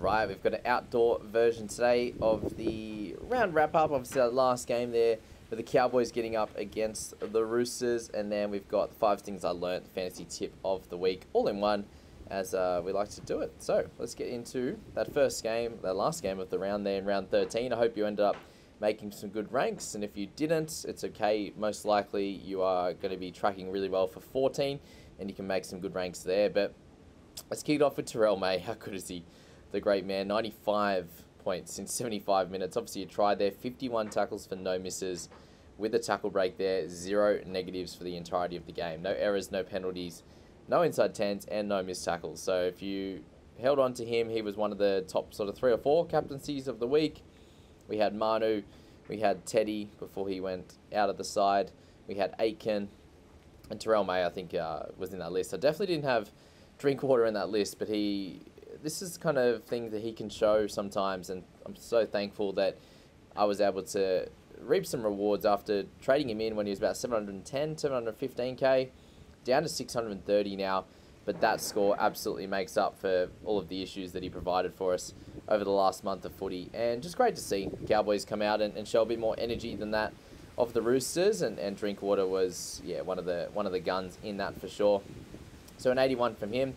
Right, we've got an outdoor version today of the round wrap-up. Obviously, that last game there with the Cowboys getting up against the Roosters. And then we've got the 5 things I learned, the fantasy tip of the week, all in one, as we like to do it. So, let's get into that first game, that last game of the round there in round 13. I hope you ended up making some good ranks. And if you didn't, it's okay. Most likely, you are going to be tracking really well for 14, and you can make some good ranks there. But let's kick it off with Terrell May. How good is he? The great man, 95 points in 75 minutes. Obviously, a try there, 51 tackles for no misses. With a tackle break there, 0 negatives for the entirety of the game. No errors, no penalties, no inside 10s, and no missed tackles. So if you held on to him, he was one of the top sort of 3 or 4 captaincies of the week. We had Manu, we had Teddy before he went out of the side. We had Aiken, and Terrell May, I think, was in that list. I definitely didn't have Drinkwater in that list, but this is kind of thing that he can show sometimes, and I'm so thankful that I was able to reap some rewards after trading him in when he was about 710, 715k, down to 630 now, but that score absolutely makes up for all of the issues that he provided for us over the last month of footy, and just great to see Cowboys come out and show a bit more energy than that of the Roosters, and Drinkwater was, yeah, one of the guns in that for sure. So an 81 from him.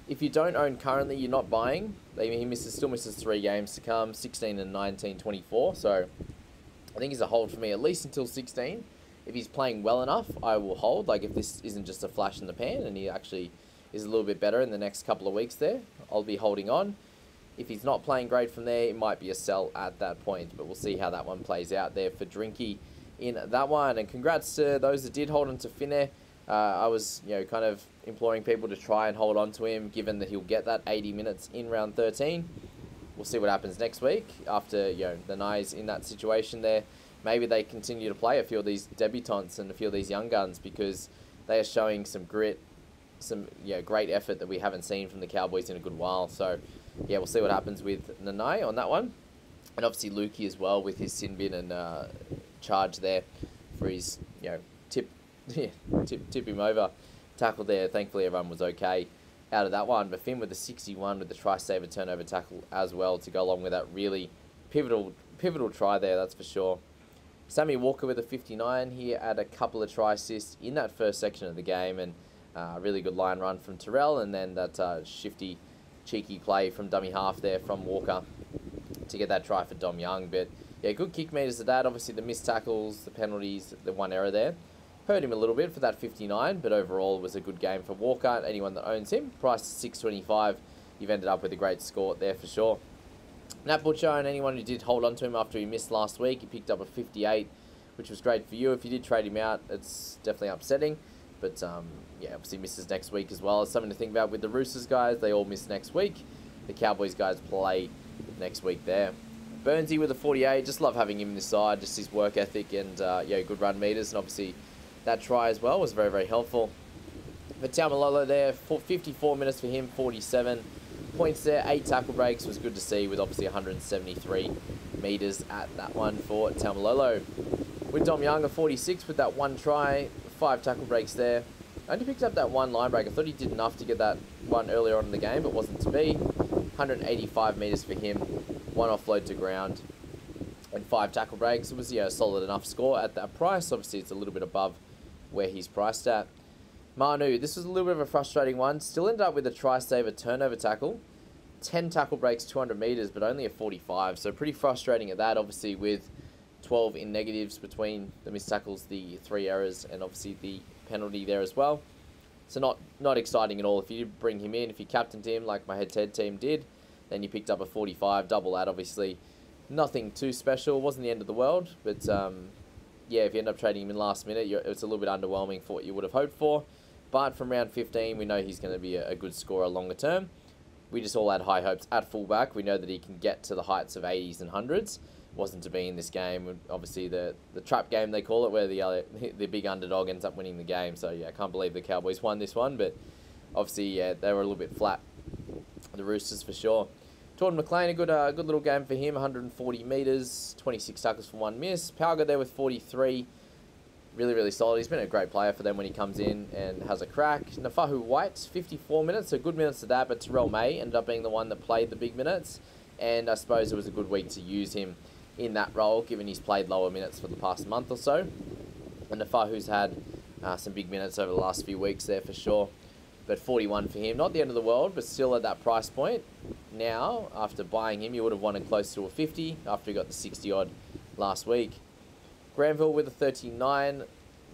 If you don't own currently, you're not buying. He still misses 3 games to come, 16 and 19, 24. So I think he's a hold for me, at least until 16. If he's playing well enough, I will hold. Like if this isn't just a flash in the pan and he actually is a little bit better in the next couple of weeks there, I'll be holding on. If he's not playing great from there, it might be a sell at that point. But we'll see how that one plays out there for Drinky in that one. And congrats to those that did hold on to Finnair. I was, kind of imploring people to try and hold on to him, given that he'll get that 80 minutes in round 13. We'll see what happens next week after, the Knights in that situation there. Maybe they continue to play a few of these debutants and a few of these young guns because they are showing some grit, some great effort that we haven't seen from the Cowboys in a good while. So, we'll see what happens with Nanai on that one. And obviously Lukey as well with his sin bin and charge there for his, tip him over. Tackle there. Thankfully, everyone was okay out of that one. But Finn with the 61 with the try-saver turnover tackle as well to go along with that really pivotal try there, that's for sure. Sammy Walker with a 59. He had a couple of try assists in that first section of the game, and really good line run from Terrell, and then that shifty, cheeky play from dummy half there from Walker to get that try for Dom Young. But yeah, good kick meters to that. Obviously, the missed tackles, the penalties, the one error there hurt him a little bit for that 59, but overall it was a good game for Walker. Anyone that owns him, priced at 625, you've ended up with a great score there for sure. Nat Butcher and anyone who did hold on to him after he missed last week, he picked up a 58, which was great for you. If you did trade him out, it's definitely upsetting, but obviously misses next week as well. It's something to think about with the Roosters guys. They all miss next week. The Cowboys guys play next week there. Burnsy with a 48, just love having him in this side, just his work ethic and good run meters, and obviously that try as well was very, very helpful. But Taumalolo there, 54 minutes for him, 47 points there, 8 tackle breaks, was good to see with obviously 173 metres at that one for Taumalolo. With Dom Young, a 46 with that 1 try, 5 tackle breaks there. Only picked up that 1 line break. I thought he did enough to get that one earlier on in the game, but wasn't to be. 185 metres for him, 1 offload to ground, and 5 tackle breaks. It was a solid enough score at that price. Obviously, it's a little bit above where he's priced at. Manu, this was a little bit of a frustrating one. Still ended up with a try-saver turnover tackle. 10 tackle breaks, 200 metres, but only a 45. So pretty frustrating at that, obviously, with 12 in negatives between the missed tackles, the 3 errors, and obviously the penalty there as well. So not exciting at all. If you did bring him in, if you captained him like my head-to-head team did, then you picked up a 45, double that, obviously. Nothing too special. Wasn't the end of the world, but if you end up trading him in last minute, it's a little bit underwhelming for what you would have hoped for. But from round 15, we know he's going to be a good scorer longer term. We just all had high hopes at fullback. We know that he can get to the heights of 80s and 100s. Wasn't to be in this game. Obviously, the trap game, they call it, where the big underdog ends up winning the game. So, I can't believe the Cowboys won this one. But obviously, they were a little bit flat. The Roosters, for sure. Jordan McLean, a good little game for him. 140 metres, 26 tackles for 1 miss. Palga there with 43. Really, really solid. He's been a great player for them when he comes in and has a crack. Nafahu White, 54 minutes, so good minutes to that, but Terrell May ended up being the one that played the big minutes, and I suppose it was a good week to use him in that role, given he's played lower minutes for the past month or so. And Nafahu's had some big minutes over the last few weeks there for sure. But 41 for him, not the end of the world, but still at that price point. Now, after buying him, you would have wanted close to a 50 after he got the 60 odd last week. Granville with a 39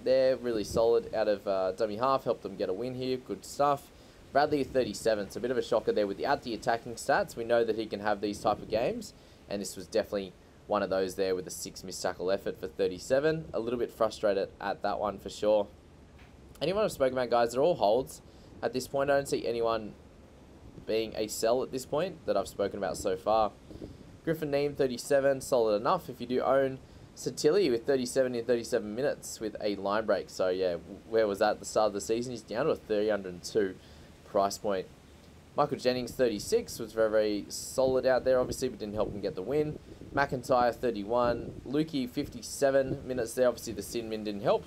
there, really solid out of dummy half, helped them get a win here, good stuff. Bradley 37, so a bit of a shocker there without the attacking stats. We know that he can have these type of games, and this was definitely one of those there with a 6 missed tackle effort for 37. A little bit frustrated at that one for sure. Anyone I've spoken about, guys, they're all holds at this point. I don't see anyone being a sell at this point that I've spoken about so far. Griffin Neem 37, solid enough if you do own Satilli with 37 in 37 minutes with a line break. So yeah, where was that at the start of the season? He's down to a 302 price point. Michael Jennings 36 was very, very solid out there, obviously, but didn't help him get the win. McIntyre 31, Lukey 57 minutes there. Obviously the sin min didn't help,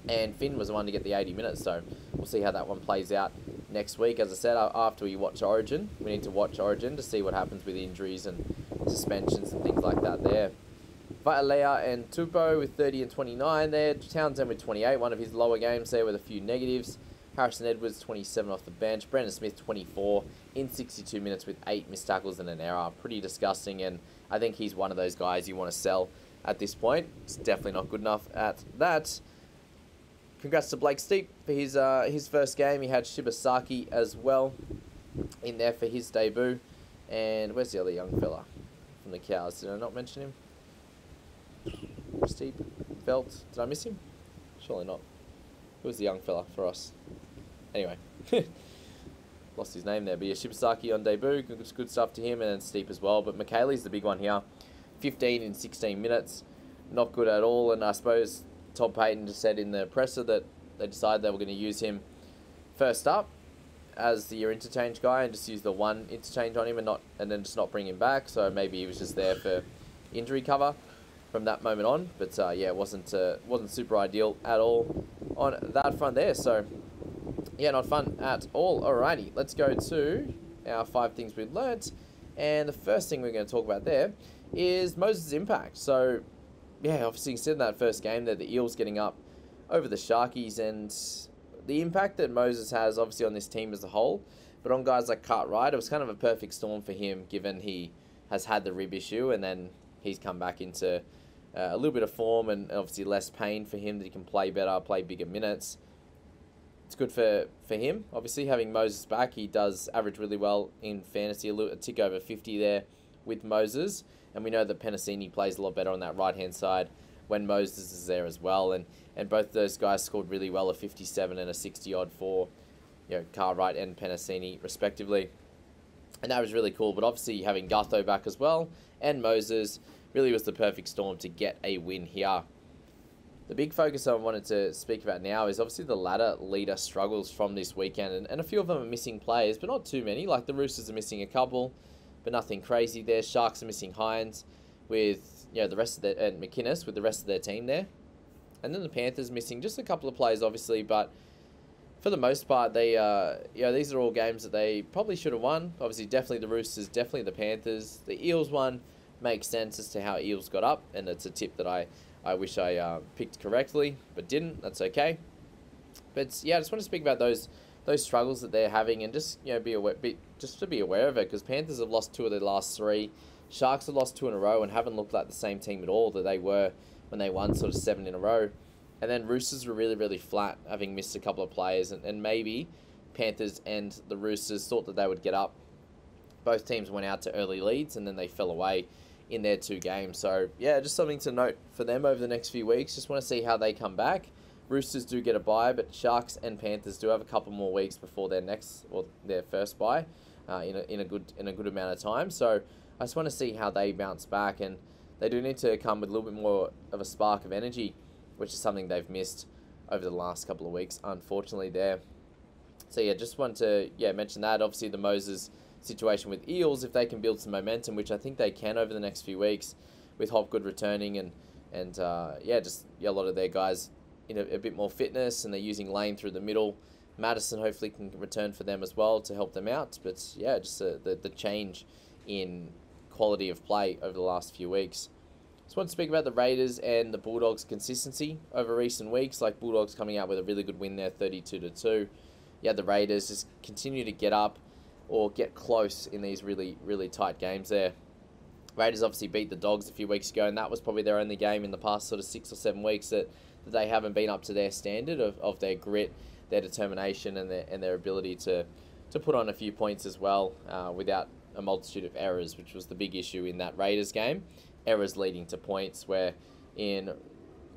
and Finn was the one to get the 80 minutes. So we'll see how that one plays out next week. As I said, after we watch Origin, we need to watch Origin to see what happens with injuries and suspensions and things like that there. Vaitalea and Tupou with 30 and 29 there. Townsend with 28, one of his lower games there with a few negatives. Harrison Edwards, 27 off the bench. Brandon Smith, 24 in 62 minutes with 8 missed tackles and an error. Pretty disgusting, and I think he's one of those guys you want to sell at this point. It's definitely not good enough at that. Congrats to Blake Steep for his first game. He had Shibasaki as well in there for his debut. And where's the other young fella from the Cows? Did I not mention him? Steep, Felt. Did I miss him? Surely not. Who was the young fella for us? Anyway, lost his name there. But yeah, Shibasaki on debut. Good stuff to him, and then Steep as well. But McKaylee's the big one here. 15 in 16 minutes. Not good at all. And I suppose Todd Payton just said in the presser that they decided they were going to use him first up as the interchange guy and just use the one interchange on him and then just not bring him back. So maybe he was just there for injury cover from that moment on. But yeah, it wasn't super ideal at all on that front there. So yeah, not fun at all. Alrighty, let's go to our 5 things we've learnt. And the first thing we're going to talk about there is Moses' impact. So yeah, obviously you said in that first game there, the Eels getting up over the Sharkies, and the impact that Moses has obviously on this team as a whole, but on guys like Cartwright, it was kind of a perfect storm for him, given he has had the rib issue, and then he's come back into a little bit of form, and obviously less pain for him, that he can play better, play bigger minutes. It's good for him. Obviously, having Moses back, he does average really well in fantasy, a tick over 50 there with Moses. And we know that Penasini plays a lot better on that right-hand side when Moses is there as well. And both those guys scored really well, a 57 and a 60-odd for Cartwright and Penasini, respectively. And that was really cool. But obviously, having Gutho back as well and Moses really was the perfect storm to get a win here. The big focus I wanted to speak about now is obviously the ladder leader struggles from this weekend. And a few of them are missing players, but not too many. Like the Roosters are missing a couple, but nothing crazy there. Sharks are missing Hines with the rest of and McInnes with the rest of their team there, and then the Panthers missing just a couple of players, obviously. But for the most part, they these are all games that they probably should have won. Obviously, definitely the Roosters, definitely the Panthers. The Eels one makes sense as to how Eels got up, and it's a tip that I wish I picked correctly, but didn't. That's okay. But yeah, I just want to speak about those struggles that they're having, and just be aware, just to be aware of it, because Panthers have lost 2 of their last 3, Sharks have lost 2 in a row and haven't looked like the same team at all that they were when they won sort of 7 in a row, and then Roosters were really, really flat, having missed a couple of players, and maybe Panthers and the Roosters thought that they would get up. Both teams went out to early leads and then they fell away in their 2 games. So yeah, just something to note for them over the next few weeks. Just want to see how they come back. Roosters do get a bye, but Sharks and Panthers do have a couple more weeks before their first bye in a good amount of time. So I just want to see how they bounce back, and they do need to come with a little bit more of a spark of energy, which is something they've missed over the last couple of weeks, unfortunately there. So yeah, just wanted to mention that. Obviously the Moses situation with Eels, if they can build some momentum, which I think they can over the next few weeks, with Hopgood returning and And yeah, just a lot of their guys in a bit more fitness, and they're using Lane through the middle. Madison hopefully can return for them as well to help them out. But yeah, just the change in quality of play over the last few weeks. Just want to speak about the Raiders and the Bulldogs' consistency over recent weeks. Like Bulldogs coming out with a really good win there, 32-2. Yeah, the Raiders just continue to get up or get close in these really, really tight games there. Raiders obviously beat the Dogs a few weeks ago, and that was probably their only game in the past sort of 6 or 7 weeks that they haven't been up to their standard of their grit, their determination, and their ability to put on a few points as well without a multitude of errors, which was the big issue in that Raiders game. Errors leading to points, where in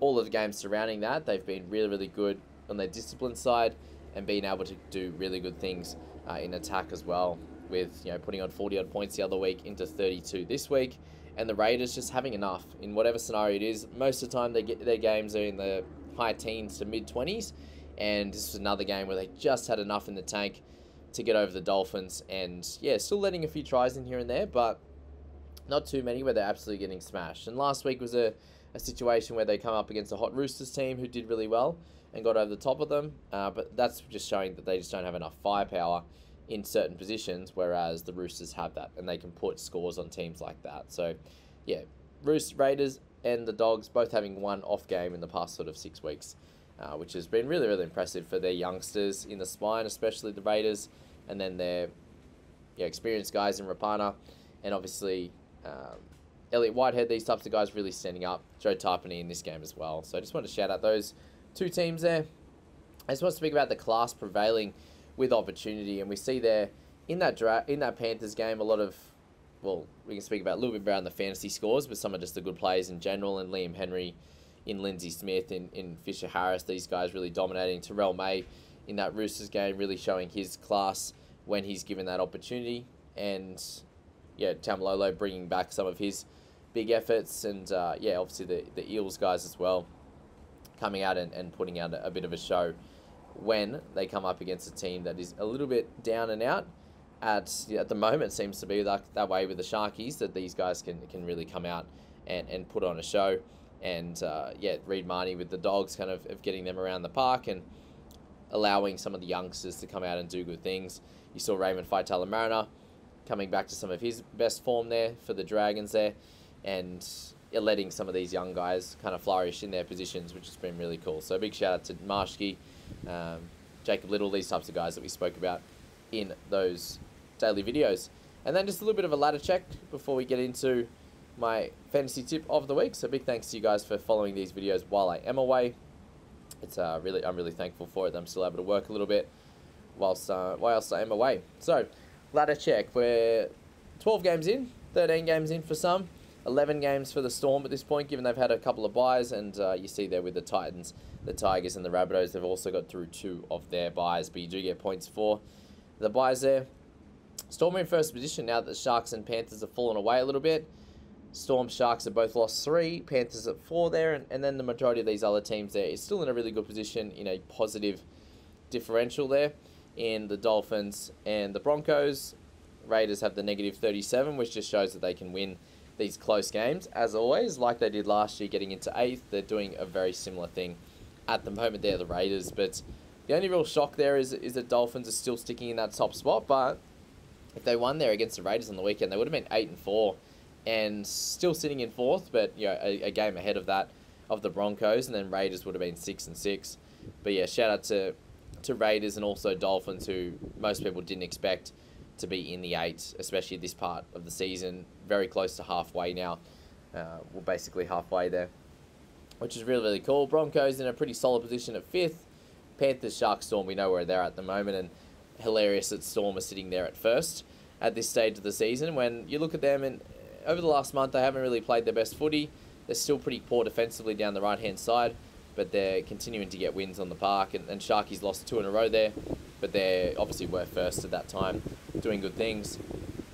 all of the games surrounding that, they've been really, really good on their discipline side and being able to do really good things in attack as well, with putting on 40-odd points the other week into 32 this week. And the Raiders just having enough in whatever scenario it is. Most of the time, their games are in the high teens to mid-20s, and this was another game where they just had enough in the tank to get over the Dolphins. And yeah, still letting a few tries in here and there, but not too many where they're absolutely getting smashed. And last week was a situation where they come up against a hot Roosters team who did really well and got over the top of them. But that's just showing that they just don't have enough firepower in certain positions, whereas the Roosters have that, and they can put scores on teams like that. So yeah, Raiders and the Dogs both having one off game in the past sort of 6 weeks, which has been really, really impressive for their youngsters in the spine, especially the Raiders, and then their experienced guys in Rapana, and obviously Elliot Whitehead, these types of guys really standing up. Joe Tarpany in this game as well. So I just want to shout out those 2 teams there. I just want to speak about the class prevailing with opportunity, and we see there in that Panthers game a lot of, well, we can speak about a little bit around the fantasy scores, but some are just the good players in general, and Liam Henry, in Lindsay Smith, in Fisher Harris, these guys really dominating. Terrell May in that Roosters game really showing his class when he's given that opportunity, and yeah, Tamalolo bringing back some of his big efforts, and yeah, obviously the Eels guys as well coming out and putting out a bit of a show when they come up against a team that is a little bit down and out. At the moment, seems to be like that way with the Sharkies, that these guys can really come out and put on a show. And yeah, Reid Marnie with the Dogs kind of getting them around the park and allowing some of the youngsters to come out and do good things. You saw Raymond Faitala-Mariner coming back to some of his best form there for the Dragons there, and letting some of these young guys kind of flourish in their positions, which has been really cool. So big shout out to Marshke, Jacob Little, these types of guys that we spoke about in those daily videos. And then just a little bit of a ladder check before we get into my fantasy tip of the week. So big thanks to you guys for following these videos while I am away. It's I'm really thankful for it that I'm still able to work a little bit whilst I am away. So ladder check, we're 12 games in, 13 games in for some, 11 games for the Storm at this point, given they've had a couple of buys, and you see there with the Titans, the Tigers and the Rabbitohs, they've also got through 2 of their buys, but you do get points for the buys there. Storm are in first position now that the Sharks and Panthers have fallen away a little bit. Storm, Sharks have both lost 3, Panthers at 4 there, and then the majority of these other teams there is still in a really good position in a positive differential there. In the Dolphins and the Broncos, Raiders have the negative 37, which just shows that they can win these close games, as always, like they did last year getting into 8th. They're doing a very similar thing at the moment there, the Raiders. But the only real shock there is that Dolphins are still sticking in that top spot, but if they won there against the Raiders on the weekend, they would have been 8-4 and still sitting in 4th, but a game ahead of that, of the Broncos, and then Raiders would have been 6-6. But yeah, shout out to Raiders and also Dolphins, who most people didn't expect to be in the 8, especially this part of the season. Very close to halfway now. We're basically halfway there, which is really, really cool. Broncos in a pretty solid position at 5th. Panthers, Sharks, Storm, we know where they're at the moment, and hilarious that Storm are sitting there at 1st at this stage of the season. When you look at them, and over the last month, they haven't really played their best footy. They're still pretty poor defensively down the right-hand side, but they're continuing to get wins on the park, and Sharkies lost 2 in a row there, but they obviously were first at that time, doing good things.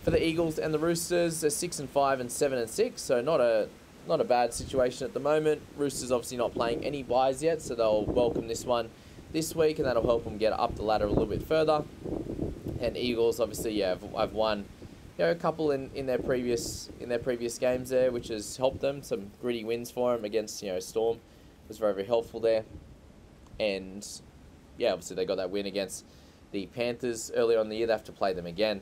For the Eagles and the Roosters, they're 6-5 and 7-6, so not a bad situation at the moment. Roosters obviously not playing any buys yet, so they'll welcome this one this week, and that'll help them get up the ladder a little bit further. And Eagles, obviously, I've won a couple in their previous games there, which has helped them. Some gritty wins for them against Storm was very, very helpful there, and yeah, obviously they got that win against the Panthers earlier on in the year. They have to play them again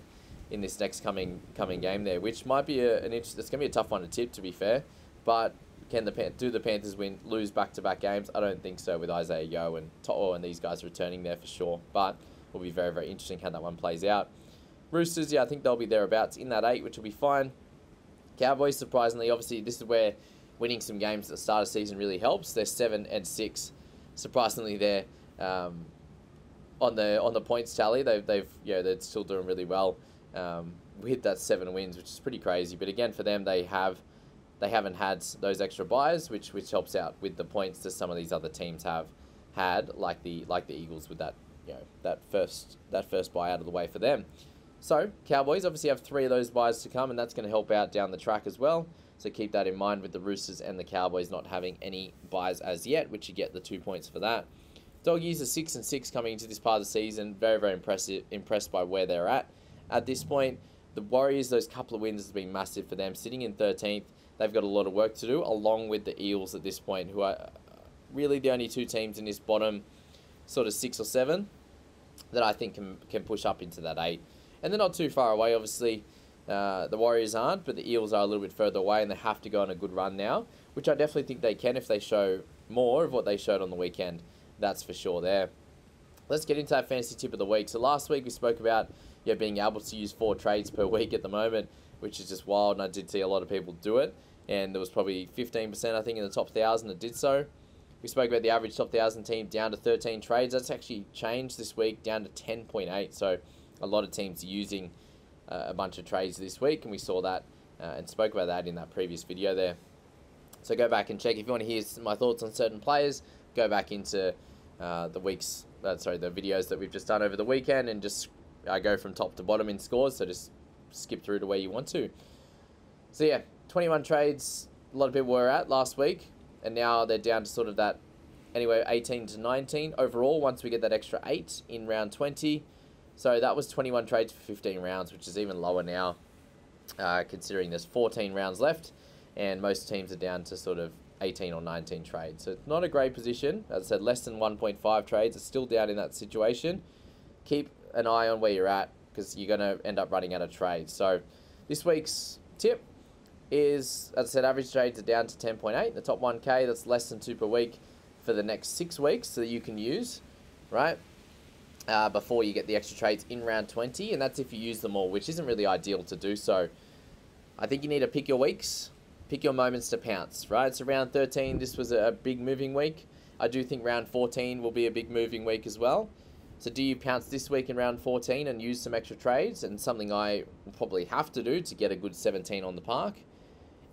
in this next coming game there, which might be it's going to be a tough one to tip, to be fair. But do the Panthers lose back-to-back games? I don't think so, with Isaiah Yeo and To'o and these guys returning there for sure. But it will be very, very interesting how that one plays out. Roosters, yeah, I think they'll be thereabouts in that 8, which will be fine. Cowboys, surprisingly, obviously this is where winning some games at the start of the season really helps. They're 7-6. Surprisingly, they're on the points tally. They're still doing really well with that 7 wins, which is pretty crazy. But again, for them, they haven't had those extra buys, which helps out with the points that some of these other teams have had, like the Eagles with that that first buy out of the way for them. So Cowboys obviously have 3 of those buys to come, and that's going to help out down the track as well. So keep that in mind with the Roosters and the Cowboys not having any buys as yet, which you get the 2 points for that. Doggies are 6-6 coming into this part of the season. Very, very impressed by where they're at this point. The Warriors, those couple of wins has been massive for them. Sitting in 13th, they've got a lot of work to do, along with the Eels at this point, who are really the only 2 teams in this bottom sort of 6 or 7 that I think can push up into that 8. And they're not too far away, obviously. The Warriors aren't, but the Eels are a little bit further away, and they have to go on a good run now, which I definitely think they can if they show more of what they showed on the weekend. That's for sure there. Let's get into that fantasy tip of the week. So last week we spoke about being able to use 4 trades per week at the moment, which is just wild, and I did see a lot of people do it, and there was probably 15%, I think, in the top 1,000 that did so. We spoke about the average top 1,000 team down to 13 trades. That's actually changed this week down to 10.8, so a lot of teams are using a bunch of trades this week, and we saw that and spoke about that in that previous video there. So go back and check. If you want to hear my thoughts on certain players, go back into the videos that we've just done over the weekend, and just go from top to bottom in scores, so just skip through to where you want to. So yeah, 21 trades, a lot of people were at last week, and now they're down to sort of that, anyway, 18 to 19 overall once we get that extra 8 in round 20. So that was 21 trades for 15 rounds, which is even lower now, considering there's 14 rounds left, and most teams are down to sort of 18 or 19 trades. So it's not a great position. As I said, less than 1.5 trades are still down in that situation. Keep an eye on where you're at, because you're going to end up running out of trades. So this week's tip is, as I said, average trades are down to 10.8. The top 1K, that's less than 2 per week for the next 6 weeks that you can use, right? Before you get the extra trades in round 20, and that's if you use them all, which isn't really ideal to do so. I think you need to pick your weeks, pick your moments to pounce, right? So round 13, this was a big moving week. I do think round 14 will be a big moving week as well. So do you pounce this week in round 14 and use some extra trades, and something I will probably have to do to get a good 17 on the park?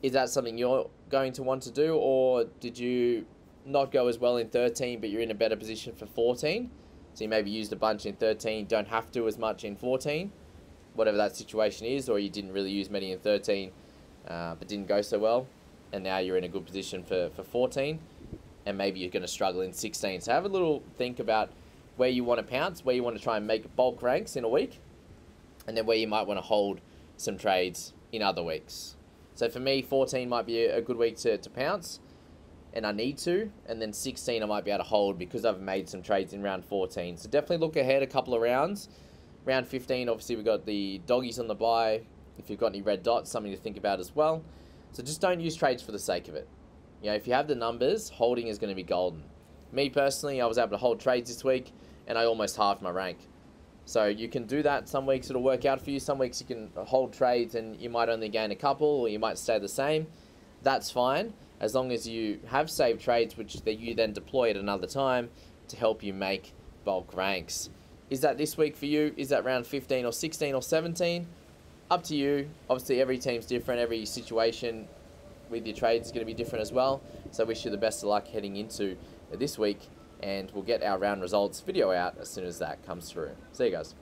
Is that something you're going to want to do, or did you not go as well in 13, but you're in a better position for 14? So you maybe used a bunch in 13, don't have to as much in 14, whatever that situation is, or you didn't really use many in 13, but didn't go so well, and now you're in a good position for 14, and maybe you're going to struggle in 16. So have a little think about where you want to pounce, where you want to try and make bulk ranks in a week, and then where you might want to hold some trades in other weeks. So for me, 14 might be a good week to pounce, and I need to, and then 16 I might be able to hold because I've made some trades in round 14. So definitely look ahead a couple of rounds. Round 15, obviously we've got the doggies on the bye. If you've got any red dots, something to think about as well. So just don't use trades for the sake of it. If you have the numbers, holding is going to be golden. Me personally, I was able to hold trades this week, and I almost halved my rank. So you can do that. Some weeks it'll work out for you. Some weeks you can hold trades and you might only gain a couple, or you might stay the same. That's fine, as long as you have saved trades, which you then deploy at another time to help you make bulk ranks. Is that this week for you? Is that round 15 or 16 or 17? Up to you. Obviously, every team's different. Every situation with your trades is going to be different as well. So I wish you the best of luck heading into this week, and we'll get our round results video out as soon as that comes through. See you guys.